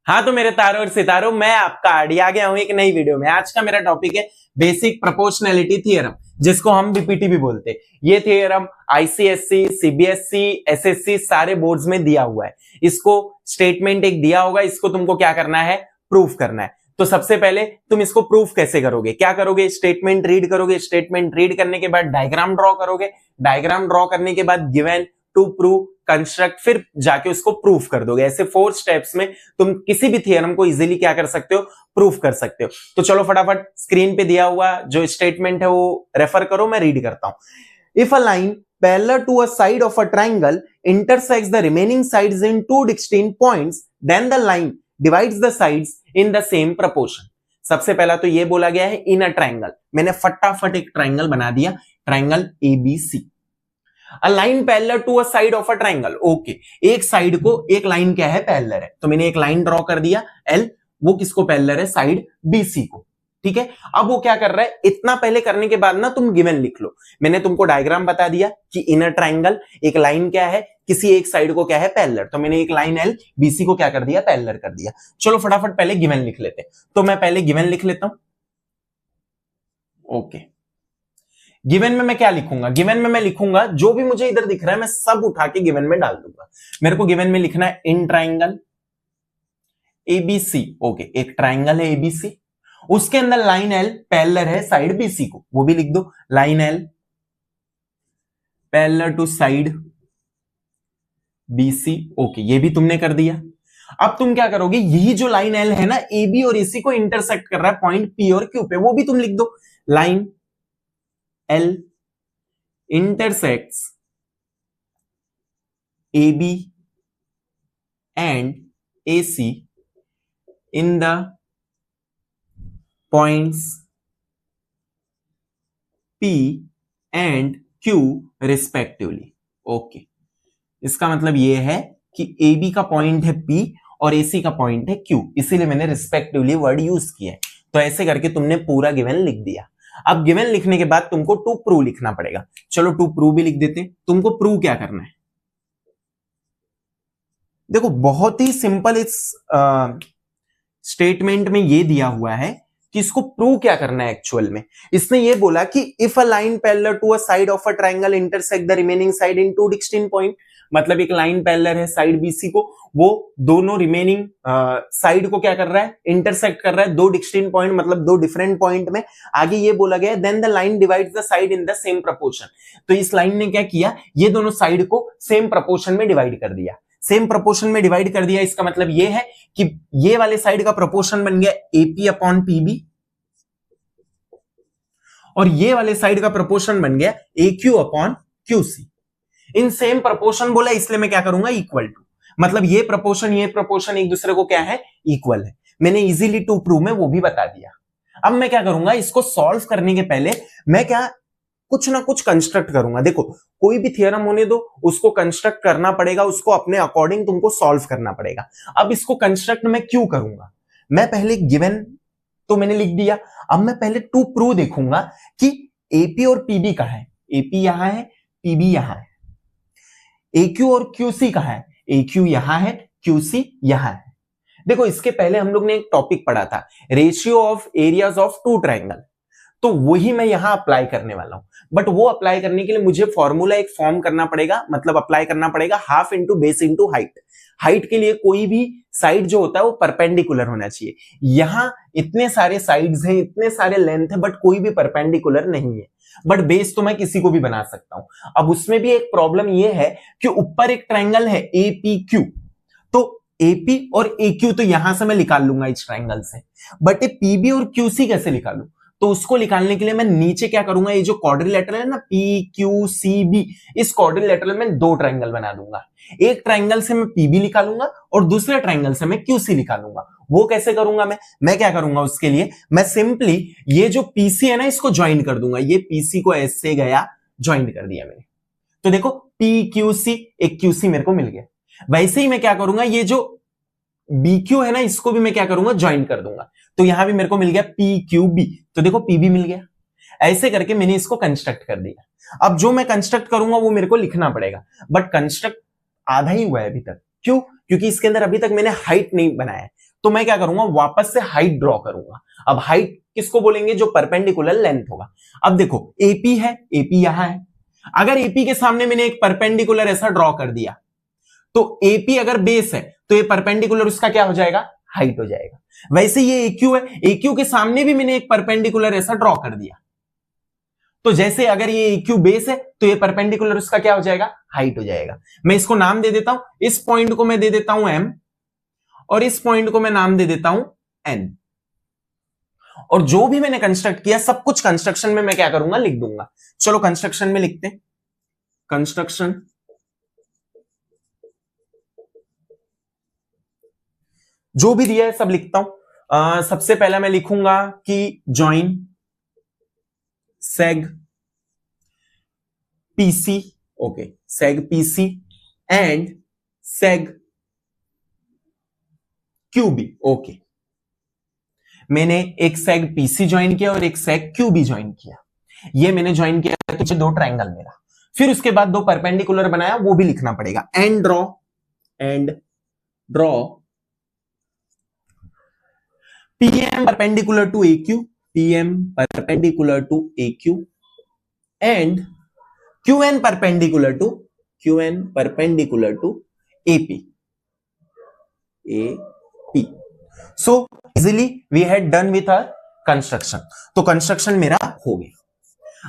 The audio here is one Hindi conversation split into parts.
हाँ तो मेरे तारों और सितारों, मैं आपका आरडी आ गया हूं एक नई वीडियो में। आज का मेरा टॉपिक है बेसिक प्रोपोर्शनैलिटी थ्योरम, जिसको हम बीपीटी भी बोलते हैं। ये थ्योरम आईसीएससी, सीबीएसई, एसएससी सारे बोर्ड्स में दिया हुआ है। इसको स्टेटमेंट एक दिया होगा, इसको तुमको क्या करना है, प्रूफ करना है। तो सबसे पहले तुम इसको प्रूफ कैसे करोगे, क्या करोगे, स्टेटमेंट रीड करोगे। स्टेटमेंट रीड करने के बाद डायग्राम ड्रॉ करोगे। डायग्राम ड्रॉ करने के बाद गिवन, टू प्रूव, कंस्ट्रक्ट, फिर जाके उसको प्रूफ कर दोगे। ऐसे 4 स्टेप्स में तुम किसी भी थ्योरम को इजीली क्या कर सकते हो, प्रूफ कर सकते हो। तो चलो फटाफट स्क्रीन पे दिया हुआ जो स्टेटमेंट है वो रेफर करो, मैं रीड करता हूं। If a line parallel to a side of a triangle intersects the remaining sides in two distinct points, then the line divides the sides in the same proportion। सबसे पहला तो ये बोला गया है इन अ ट्रायंगल। मैंने फटाफट एक ट्रायंगल बना दिया, triangle ABC. A line parallel to a side of a triangle. Okay, एक साइड को एक लाइन क्या है, पैरेलल है। तो मैंने एक लाइन ड्रॉ कर दिया एल, वो किसको पैरेलल है, साइड बीसी को। ठीक है, अब वो क्या कर रहा है, इतना पहले करने के बाद ना तुम गिवन लिख लो। मैंने तुमको डायग्राम बता दिया कि इनर ट्रायंगल, एक लाइन क्या है, किसी एक साइड को क्या है, पैरेलल। तो मैंने एक लाइन एल बीसी को क्या कर दिया, पैरेलल कर दिया। चलो फटाफट पहले गिवन लिख लेते हैं। तो मैं पहले गिवन लिख लेता हूं। ओके, गिवन में मैं क्या लिखूंगा, गिवन में मैं लिखूंगा जो भी मुझे इधर दिख रहा है मैं सब उठा के गिवन में डाल दूंगा। मेरे को गिवन में लिखना है इन ट्रायंगल एबीसी। ओके, एक ट्रायंगल है एबीसी, उसके अंदर लाइन एल पैरेलल है साइड बीसी को, वो भी लिख दो। Line L parallel to side BC. Okay, ये भी तुमने कर दिया। अब तुम क्या करोगे, यही जो लाइन एल है ना, ए बी और एसी को इंटरसेक्ट कर रहा है पॉइंट पी और क्यू पे, वो भी तुम लिख दो। Line L intersects AB and AC in the points P and Q respectively। Okay, इसका मतलब ये है कि AB का पॉइंट है P और AC का पॉइंट है Q, इसीलिए मैंने रिस्पेक्टिवली वर्ड यूज किया है। तो ऐसे करके तुमने पूरा गिवन लिख दिया। अब गिवन लिखने के बाद तुमको टू प्रूव लिखना पड़ेगा। चलो टू प्रूव भी लिख देते हैं। तुमको प्रूव क्या करना है, देखो बहुत ही सिंपल इस स्टेटमेंट में ये दिया हुआ है कि इसको प्रूव क्या करना है। एक्चुअल में इसने ये बोला कि if a line parallel to a side of a triangle intersect the remaining side in two distinct point, मतलब एक लाइन पैरेलल है साइड बीसी को, वो दोनों रिमेनिंग साइड को क्या कर रहा है, इंटरसेक्ट कर रहा है दो डिस्टिंक्ट पॉइंट, मतलब दो डिफरेंट पॉइंट में। आगे ये बोला गया then the line divides the side in the same proportion. तो इस लाइन ने क्या किया, ये दोनों साइड को सेम प्रोपोर्शन में डिवाइड कर दिया। सेम प्रोपोर्शन में डिवाइड कर दिया, इसका मतलब ये है कि ये वाले साइड का प्रोपोर्शन बन गया एपी अपॉन पीबी और ये वाले साइड का प्रोपोर्शन बन गया AQ upon QC। In same proportion बोला, इसलिए मैं क्या करूंगा, इक्वल टू, मतलब ये प्रोपोर्शन एक दूसरे को क्या है, इक्वल है। मैंने इजीली टू प्रूव में वो भी बता दिया। अब मैं क्या करूंगा, इसको सॉल्व करने के पहले मैं क्या कुछ ना कुछ कंस्ट्रक्ट करूंगा। देखो कोई भी थियरम होने दो, उसको कंस्ट्रक्ट करना पड़ेगा, उसको अपने अकॉर्डिंग तुमको सॉल्व करना पड़ेगा। अब इसको कंस्ट्रक्ट मैं क्यों करूंगा, मैं पहले गिवन तो मैंने लिख दिया। अब मैं पहले टू प्रूव देखूंगा कि एपी और पीबी कहां है, एपी यहां है, पीबी यहां है। AQ और QC कहां है, AQ यहां है, QC यहां है। देखो इसके पहले हम लोग ने एक टॉपिक पढ़ा था, ratio of areas of two triangle, तो वही मैं यहां अप्लाई करने वाला हूं। बट वो अप्लाई करने के लिए मुझे फॉर्मूला एक फॉर्म करना पड़ेगा, मतलब अप्लाई करना पड़ेगा half into base into height. Height के लिए कोई भी साइड जो होता है वो परपेंडिकुलर होना चाहिए। यहां इतने सारे साइड्स हैं, इतने सारे लेंथ है, बट कोई भी परपेंडिकुलर नहीं है। बट बेस तो मैं किसी को भी बना सकता हूं। अब उसमें भी एक प्रॉब्लम ये है कि ऊपर एक ट्रायंगल है APQ, तो AP और AQ तो यहां से मैं निकाल लूंगा इस ट्रायंगल से, बट ये PB और QC कैसे निकालूं, तो उसको निकालने के लिए मैं नीचे क्या करूंगा, ये जो क्वाड्रिलेटरल है ना PQCB, इस क्वाड्रिलेटरल में दो ट्रायंगल बना दूंगा। एक ट्रायंगल से मैं PB निकालूंगा और दूसरे ट्रायंगल से मैं QC निकालूंगा। वो कैसे करूंगा, मैं क्या करूंगा, उसके लिए मैं सिंपली ये जो PC है ना, इसको ज्वाइन कर दूंगा। ये PC को ऐसे गया, ज्वाइन कर दिया मैंने, तो देखो PQC, एक QC मेरे को मिल गया। वैसे ही मैं क्या करूंगा, ये जो BQ है ना, इसको भी मैं क्या करूंगा, ज्वाइन कर दूंगा। तो यहां भी मेरे को मिल गया PQB, तो देखो PB मिल गया। ऐसे करके मैंने इसको कंस्ट्रक्ट कर दिया। अब जो मैं कंस्ट्रक्ट करूंगा वो मेरे को लिखना पड़ेगा, बट कंस्ट्रक्ट आधा ही हुआ है अभी तक। क्यों, क्योंकि इसके अंदर अभी तक मैंने हाइट नहीं बनाया है। तो मैं क्या करूंगा, वापस से हाइट ड्रॉ करूंगा। अब हाइट किसको बोलेंगे, जो परपेंडिकुलर लेंथ होगा। अब देखो एपी है, एपी यहां है, अगर एपी के सामने मैंने एक परपेंडिकुलर ऐसा ड्रॉ कर दिया तो एपी अगर बेस है तो ये परपेंडिकुलर उसका क्या हो जाएगा, हाइट हो जाएगा। वैसे ये एक्यू है, एक्यू के सामने भी मैंने एक परपेंडिकुलर ऐसा ड्रॉ कर दिया, तो जैसे अगर ये एक्यू बेस है तो ये परपेंडिकुलर उसका क्या हो जाएगा, हाइट हो जाएगा। मैं इसको नाम दे देता हूं, इस पॉइंट को मैं दे देता हूं एम और इस पॉइंट को मैं नाम दे देता हूं एन। और जो भी मैंने कंस्ट्रक्ट किया सब कुछ कंस्ट्रक्शन में मैं क्या करूंगा, लिख दूंगा। चलो कंस्ट्रक्शन में लिखते हैं। कंस्ट्रक्शन जो भी दिया है सब लिखता हूं। सबसे पहला मैं लिखूंगा कि join seg PC, okay, seg PC and seg QB. Okay, मैंने एक सेग पीसी ज्वाइन किया और एक सेग क्यूबी ज्वाइन किया, ये मैंने ज्वाइन किया तो दो ट्राइंगल मेरा। फिर उसके बाद दो परपेंडिकुलर बनाया, वो भी लिखना पड़ेगा। And draw PM perpendicular to AQ, PM perpendicular to AQ and QN perpendicular to AP. So easily we had done with our construction. तो कंस्ट्रक्शन मेरा हो गया।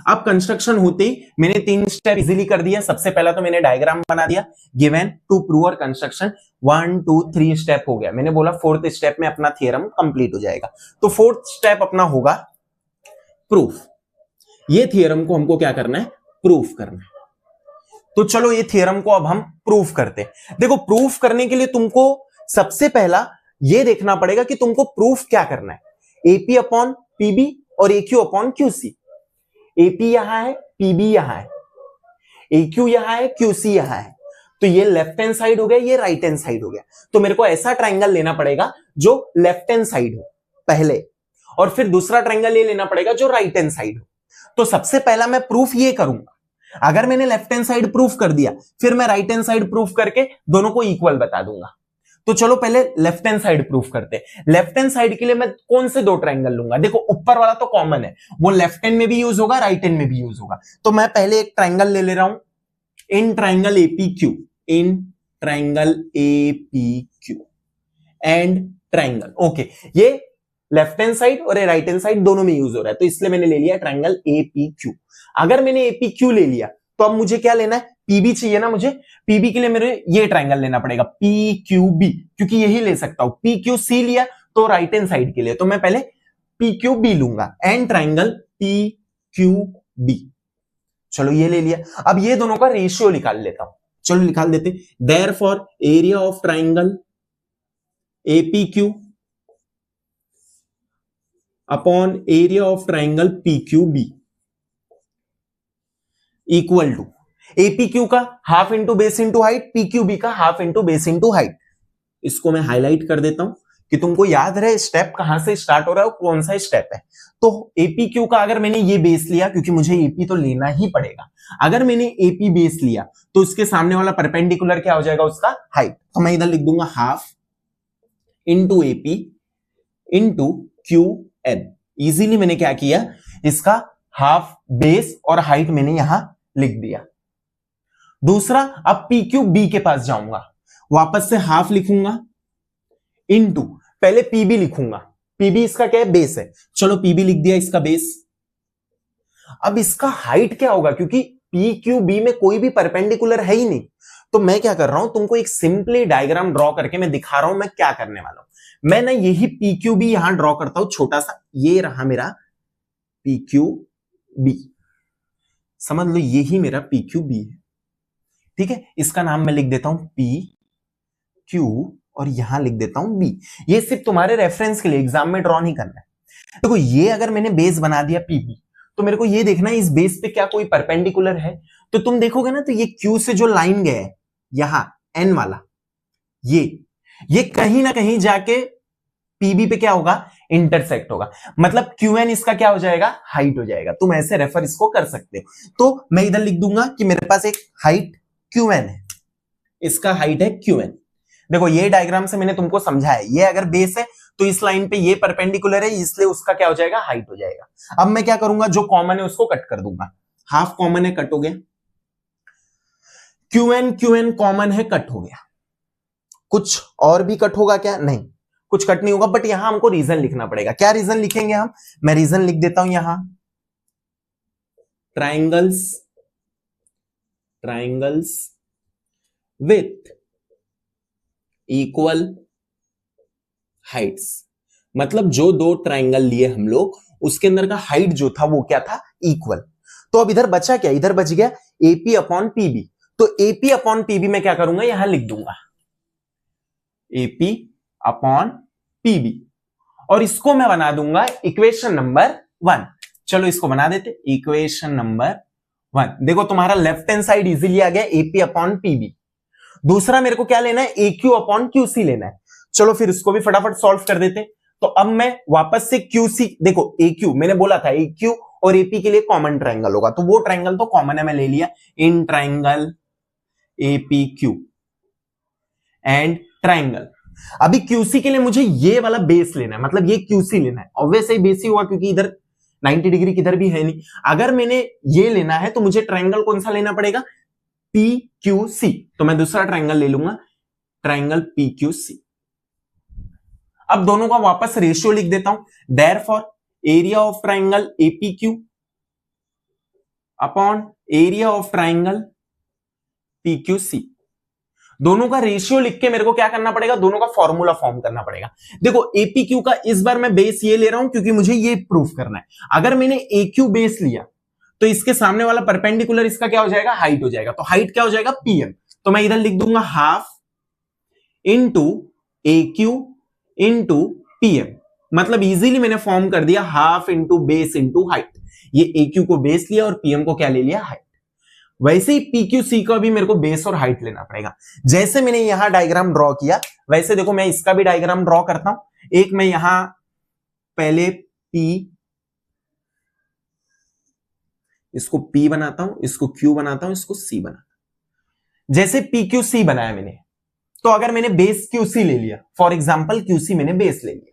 अब कंस्ट्रक्शन होते ही मैंने 3 स्टेप इजीली कर दिया। सबसे पहला तो मैंने डायग्राम बना दिया, गिवन टू प्रूव और कंस्ट्रक्शन 1 2 3 स्टेप हो गया। मैंने बोला 4th स्टेप में अपना थियरम कंप्लीट हो जाएगा। तो 4th स्टेप अपना होगा प्रूफ। ये थियरम को हमको क्या करना है, प्रूफ करना है। तो चलो ये थियरम को अब हम प्रूफ करते हैं। देखो प्रूफ करने के लिए तुमको सबसे पहला ये देखना पड़ेगा कि तुमको प्रूफ क्या करना है, एपी अपॉन पीबी और एक्यू अपॉन क्यूसी। एपी यहां है, पीबी यहां है, एक्यू यहां है, क्यूसी यहां है। तो ये लेफ्ट हैंड साइड हो गया, ये राइट हैंड साइड हो गया। तो मेरे को ऐसा ट्राइंगल लेना पड़ेगा जो लेफ्ट हैंड साइड हो पहले, और फिर दूसरा ट्राइंगल ये लेना पड़ेगा जो राइट हैंड साइड हो। तो सबसे पहला मैं प्रूफ ये करूंगा। अगर मैंने लेफ्ट हैंड साइड प्रूफ कर दिया, फिर मैं राइट हैंड साइड प्रूफ करके दोनों को इक्वल बता दूंगा। तो चलो पहले लेफ्ट हैंड साइड प्रूफ करते हैं। लेफ्ट हैंड साइड के लिए मैं कौन से 2 ट्राइंगल लूंगा, देखो ऊपर वाला तो कॉमन है, वो लेफ्ट हैंड में भी यूज होगा, राइट हैंड में भी यूज होगा। तो मैं पहले एक ट्राइंगल ले रहा हूं, in triangle एपीक्यू, in triangle एपीक्यू and triangle. Okay, ये लेफ्ट हैंड साइड और राइट हैंड साइड दोनों में यूज हो रहा है, तो इसलिए मैंने ले लिया ट्राइंगल एपीक्यू। अगर मैंने एपीक्यू ले लिया तो अब मुझे क्या लेना है, पीबी चाहिए ना मुझे। पीबी के लिए मेरे ये ट्राइंगल लेना पड़ेगा पीक्यूबी, क्योंकि यही ले सकता हूं। पीक्यूसी लिया तो राइट हैंड साइड के लिए, तो मैं पहले पीक्यूबी लूंगा, एंड ट्राइंगल पीक्यूबी। चलो ये ले लिया। अब ये दोनों का रेशियो निकाल लेता हूं, चलो निकाल देते। Therefore area of triangle APQ upon area of triangle PQB equal to APQ का half into base into height, PQB का half into base into height. इसको मैं हाईलाइट कर देता हूं कि तुमको याद रहे स्टेप कहां से स्टार्ट हो रहा है और कौन सा स्टेप है। तो एपीक्यू का अगर मैंने ये बेस लिया, क्योंकि मुझे एपी तो लेना ही पड़ेगा, अगर मैंने एपी बेस लिया तो उसके सामने वाला परपेंडिकुलर क्या हो जाएगा, उसका हाइट। तो मैं इधर लिख दूंगा half into AP into Q N. Easily मैंने क्या किया, इसका हाफ बेस और हाइट मैंने यहां लिख दिया। दूसरा, अब पी क्यू बी के पास जाऊंगा, वापस से हाफ लिखूंगा इनटू, पहले पीबी लिखूंगा, पीबी इसका क्या है, बेस है। चलो पीबी लिख दिया, इसका बेस। अब इसका हाइट क्या होगा, क्योंकि पी क्यू बी में कोई भी परपेंडिकुलर है ही नहीं, तो मैं क्या कर रहा हूं, तुमको एक सिंपली डायग्राम ड्रॉ करके मैं दिखा रहा हूं मैं क्या करने वाला हूं। मैं ना यही पी क्यू बी यहां ड्रॉ करता हूं, छोटा सा, ये रहा मेरा पी क्यू बी, समझ लो यही मेरा पी क्यू बी है, ठीक है। इसका नाम मैं लिख देता हूं पी क्यू और यहां लिख देता हूं बी। ये सिर्फ तुम्हारे रेफरेंस के लिए, एग्जाम में ड्रॉ नहीं करना है। देखो ये अगर मैंने बेस बना दिया पीबी, तो मेरे को ये देखना है इस बेस पे क्या कोई परपेंडिकुलर है। तो तुम देखोगे ना, तो ये क्यू से जो लाइन गया है यहां एन वाला, ये कहीं ना कहीं जाके पीबी पे क्या होगा, इंटरसेक्ट होगा। मतलब क्यू एन इसका क्या हो जाएगा, हाइट हो जाएगा। तुम ऐसे रेफर इसको कर सकते हो। तो मैं इधर लिख दूंगा कि मेरे पास एक हाइट क्यू एन है, इसका हाइट है क्यू एन। देखो ये डायग्राम से मैंने तुमको समझाया, ये अगर बेस है तो इस लाइन पे ये परपेंडिकुलर है, इसलिए उसका क्या हो जाएगा, हाइट हो जाएगा। अब मैं क्या करूंगा, जो कॉमन है उसको कट कर दूंगा, हाफ कॉमन है, कट हो गया, क्यू एन कॉमन है, कट हो गया। कुछ और भी कट होगा क्या, नहीं, कुछ कट नहीं होगा, बट यहां हमको रीजन लिखना पड़ेगा। क्या रीजन लिखेंगे हम, मैं रीजन लिख देता हूं यहां, ट्राइंगल्स विथ इक्वल हाइट्स। मतलब जो दो ट्राइंगल लिए हम लोग, उसके अंदर का हाइट जो था वो क्या था, इक्वल। तो अब इधर बचा क्या, इधर बच गया एपी अपॉन पीबी। तो एपी अपॉन पीबी मैं क्या करूंगा, यहां लिख दूंगा एपी अपॉन पीबी, और इसको मैं बना दूंगा इक्वेशन नंबर 1। चलो इसको बना देते, इक्वेशन नंबर 1। देखो तुम्हारा लेफ्ट हैंड साइड इजीली आ गया, एपी अपॉन पीबी। दूसरा मेरे को क्या लेना है, एक्यू अपॉन क्यूसी लेना है। चलो फिर इसको भी फटाफट सॉल्व कर देते। तो अब मैं वापस से क्यूसी, देखो एक्यू मैंने बोला था एक्यू और एपी के लिए कॉमन ट्राइंगल होगा, तो वो ट्राइंगल तो कॉमन है, मैं ले लिया, in triangle AP Q and triangle. अभी क्यूसी के लिए मुझे ये वाला बेस लेना है, मतलब ये क्यूसी लेना है, ऑब्वियसली बेस ही हुआ क्योंकि इधर 90 डिग्री किधर भी है नहीं। अगर मैंने ये लेना है तो मुझे ट्राइंगल कौन सा लेना पड़ेगा, पी क्यू सी। तो मैं दूसरा ट्राइंगल ले लूंगा, ट्राइंगल पी क्यू सी। अब दोनों का वापस रेशियो लिख देता हूं, therefore area of triangle APQ upon area of triangle PQC. दोनों का रेशियो लिख के मेरे को क्या करना पड़ेगा, दोनों का फॉर्मूला फॉर्म करना पड़ेगा। देखो एपीक्यू का इस बार मैं बेस ये ले रहा हूं क्योंकि मुझे ये प्रूफ करना है। अगर मैंने एक्यू बेस लिया तो इसके सामने वाला परपेंडिकुलर इसका क्या हो जाएगा, हाइट हो जाएगा। तो हाइट क्या हो जाएगा, पीएम। तो मैं इधर लिख दूंगा half into AQ into PM. मतलब इजीली मैंने फॉर्म कर दिया half into base into height. ये एक्यू को बेस लिया और पीएम को क्या ले लिया, हाइट। वैसे ही पीक्यूसी का भी मेरे को बेस और हाइट लेना पड़ेगा। जैसे मैंने यहां डायग्राम ड्रॉ किया वैसे देखो मैं इसका भी डायग्राम ड्रॉ करता हूं। एक मैं यहां पहले पी, इसको P बनाता हूं, इसको Q बनाता हूं, इसको C बनाता हूं। जैसे PQC बनाया मैंने, तो अगर मैंने बेस QC ले लिया, फॉर एग्जांपल QC मैंने बेस ले लिया,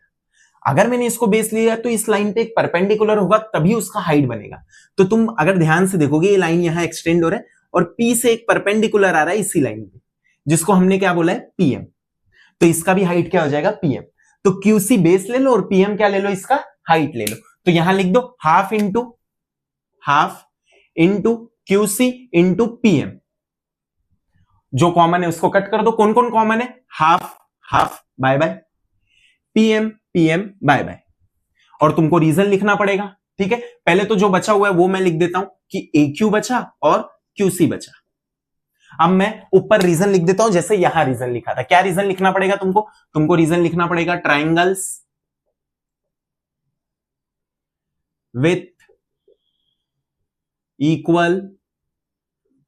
अगर मैंने इसको बेस लिया तो इस लाइन पे एक परपेंडिकुलर होगा तभी उसका हाइट बनेगा। तो तुम अगर ध्यान से देखोगे ये लाइन यहां एक्सटेंड हो रहा है और P से एक परपेंडिकुलर आ रहा है इसी लाइन पे, जिसको हमने क्या बोला है, PM। तो इसका भी हाइट क्या हो जाएगा, PM। तो QC बेस ले लो और PM क्या ले लो, इसका हाइट ले लो। तो यहां लिख दो half into QC into PM. जो कॉमन है उसको कट कर दो, कौन कौन कॉमन है, half half by by, PM PM by by. और तुमको रीजन लिखना पड़ेगा, ठीक है। पहले तो जो बचा हुआ है वो मैं लिख देता हूं कि एक्यू बचा और क्यूसी बचा। अब मैं ऊपर रीजन लिख देता हूं जैसे यहां रीजन लिखा था। क्या रीजन लिखना पड़ेगा तुमको रीजन लिखना पड़ेगा triangles with equal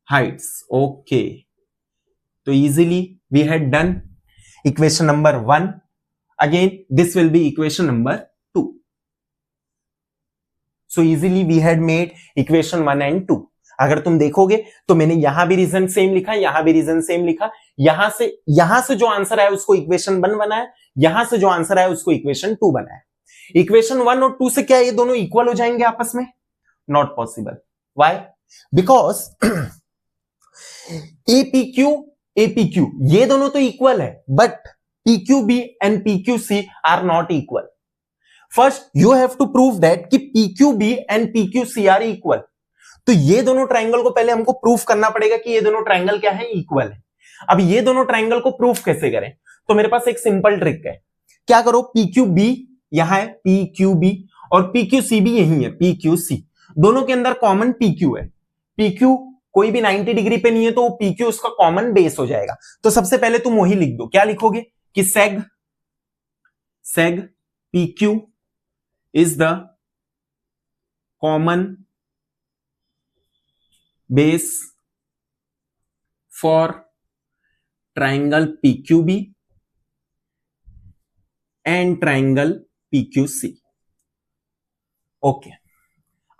heights. Okay, तो easily we had done equation number 1। Again this will be equation number 2। So easily we had made equation 1 and 2। अगर तुम देखोगे तो मैंने यहां भी रीजन सेम लिखा, यहां भी रीजन सेम लिखा। यहां से जो आंसर आया उसको इक्वेशन 1 बनाया, यहां से जो आंसर आया उसको इक्वेशन 2 बनाया। इक्वेशन 1 और 2 से क्या ये दोनों इक्वल हो जाएंगे आपस में, not possible. Why, because APQ ये दोनों तो इक्वल है, but PQB and PQC are not equal. First you have to prove that कि PQB and PQC are equal. तो ये दोनों ट्राइंगल को पहले हमको प्रूफ करना पड़ेगा कि ये दोनों ट्राइंगल क्या है, इक्वल है। अब ये दोनों ट्राइंगल को प्रूफ कैसे करें, तो मेरे पास एक सिंपल ट्रिक है। क्या करो, पीक्यूबी यहां है, पीक्यूबी, और पीक्यूसी भी यही है, पीक्यूसी। दोनों के अंदर कॉमन पीक्यू है। पीक्यू कोई भी 90 डिग्री पे नहीं है तो वो पीक्यू उसका कॉमन बेस हो जाएगा। तो सबसे पहले तुम वही लिख दो। क्या लिखोगे कि seg PQ is the common base for triangle PQB and triangle PQC. Okay,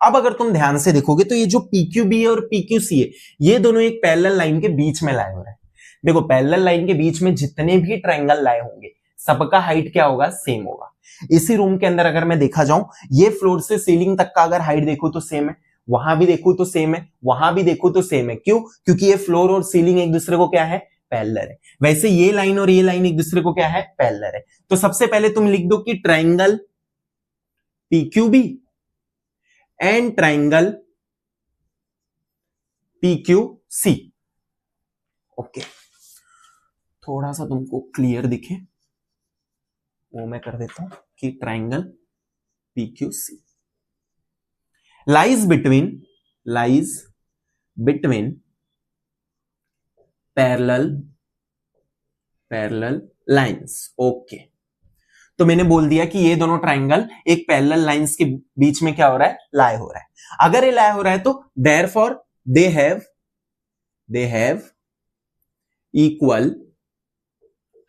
अब अगर तुम ध्यान से देखोगे तो ये जो पीक्यूबी और पीक्यूसी है ये दोनों एक पैरेलल लाइन के बीच में लाए हुए हैं। देखो पैरेलल लाइन के बीच में जितने भी ट्रायंगल लाए होंगे सबका हाइट क्या होगा, सेम होगा। इसी रूम के अंदर अगर मैं देखा जाऊं, ये फ्लोर से सीलिंग तक का अगर हाइट देखूं तो सेम है, वहां भी देखूं तो सेम है, वहां भी देखूं तो सेम है। क्यों? क्योंकि ये फ्लोर और सीलिंग एक दूसरे को क्या है, पैरेलल है। वैसे ये लाइन और ये लाइन एक दूसरे को क्या है, पैरेलल है। तो सबसे पहले तुम लिख दो कि triangle PQB and triangle PQC। Okay, थोड़ा सा तुमको क्लियर दिखे वो मैं कर देता हूं कि triangle PQC lies between parallel lines। Okay, तो मैंने बोल दिया कि ये दोनों ट्रायंगल एक पैरेलल लाइंस के बीच में क्या हो रहा है, लाई हो रहा है। अगर ये लाई हो रहा है तो therefore they have equal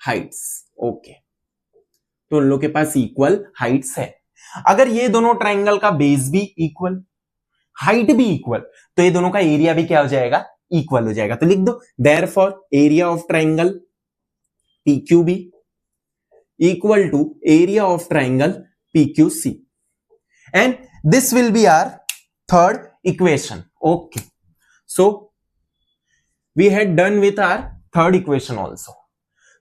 heights. Okay, तो उन लोग के पास इक्वल हाइट्स है। अगर ये दोनों ट्रायंगल का बेस भी इक्वल, हाइट भी इक्वल, तो ये दोनों का एरिया भी क्या हो जाएगा, इक्वल हो जाएगा। तो लिख दो therefore area of triangle PQB equal to area of triangle PQC and this will be our third equation. Okay, so we had done with our third equation also.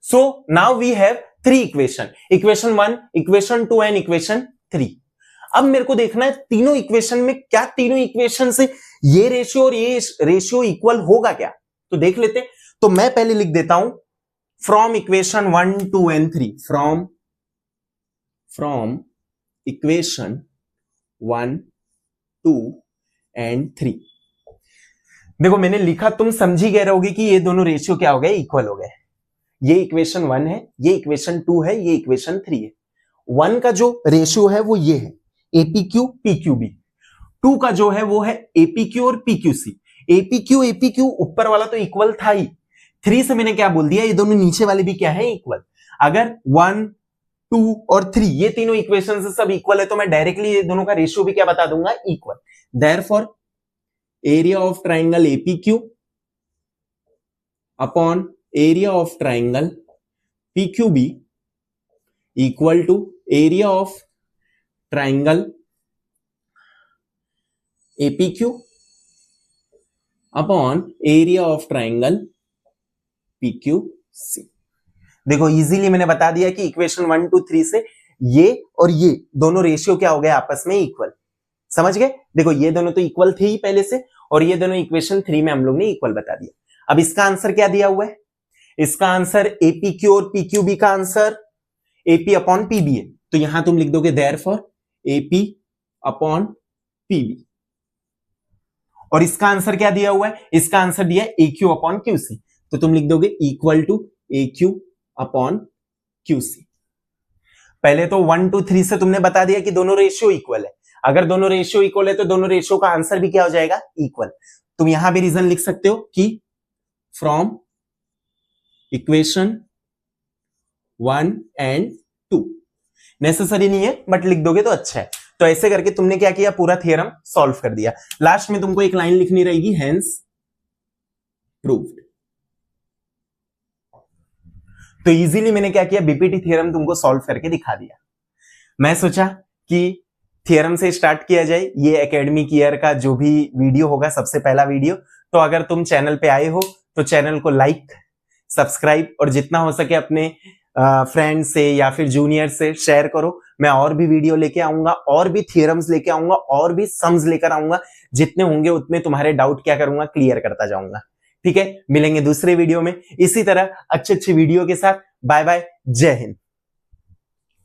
So now we have three equation, equation 1, equation 2 and equation 3। अब मेरे को देखना है तीनों इक्वेशन में क्या तीनों इक्वेशन से ये रेशियो और ये रेशियो इक्वल होगा क्या, तो देख लेते हैं। तो मैं पहले लिख देता हूं from equation 1, 2 and 3, from equation 1, 2 and 3। देखो मैंने लिखा, तुम समझी गए रहोगे कि ये दोनों रेशियो क्या हो गए, इक्वल हो गए। ये इक्वेशन 1 है, ये इक्वेशन 2 है, ये इक्वेशन 3 है। 1 का जो रेशियो है वो ये है APQ PQB, 2 का जो है वो है APQ और PQC। APQ ऊपर वाला तो इक्वल था ही, 3 से मैंने क्या बोल दिया, ये दोनों नीचे वाले भी क्या है, इक्वल। अगर 1, 2 और 3 ये तीनों इक्वेशन से सब इक्वल है तो मैं डायरेक्टली ये दोनों का रेशियो भी क्या बता दूंगा, equal. Therefore area of triangle APQ upon area of triangle PQB equal to area of triangle APQ upon area of triangle PQC। देखो इजीली मैंने बता दिया कि इक्वेशन 1, 2, 3 से ये और ये दोनों रेशियो क्या हो गए, आपस में इक्वल। समझ गए? देखो ये दोनों तो इक्वल थे ही पहले से, और ये दोनों इक्वेशन 3 में हम लोग ने इक्वल बता दिया। अब इसका आंसर क्या दिया हुआ है, इसका आंसर APQ और PQB का आंसर AP अपॉन PB है। तो यहां तुम लिख दोगे देयरफॉर AP अपॉन PB। और इसका आंसर क्या दिया हुआ है, इसका आंसर दिया है AQ अपॉन QC। तो तुम लिख दोगे equal to AQ upon QC। पहले तो 1, 2, 3 से तुमने बता दिया कि दोनों रेशियो इक्वल है। अगर दोनों रेशियो इक्वल है तो दोनों रेशियो का आंसर भी क्या हो जाएगा, इक्वल। तुम यहां भी रीजन लिख सकते हो कि फ्रॉम इक्वेशन 1 एंड 2। नेसेसरी नहीं है बट लिख दोगे तो अच्छा है। तो ऐसे करके तुमने क्या किया, पूरा थ्योरम सॉल्व कर दिया। लास्ट में तुमको एक लाइन लिखनी रहेगी, हेंस प्रूव्ड। तो इजीली मैंने क्या किया, बीपीटी थ्योरम तुमको सॉल्व करके दिखा दिया। मैं सोचा कि थ्योरम से स्टार्ट किया जाए, ये एकेडमिक ईयर का जो भी वीडियो होगा सबसे पहला वीडियो। तो अगर तुम चैनल पे आए हो तो चैनल को लाइक, सब्सक्राइब और जितना हो सके अपने फ्रेंड से या फिर जूनियर से शेयर करो। मैं और भी वीडियो लेके आऊंगा, और भी थ्योरम्स लेके आऊंगा, और भी सम्स लेकर आऊंगा। जितने होंगे उतने तुम्हारे डाउट क्या करूंगा, क्लियर करता जाऊंगा। ठीक है, मिलेंगे दूसरे वीडियो में इसी तरह अच्छे अच्छे वीडियो के साथ। बाय बाय, जय हिंद।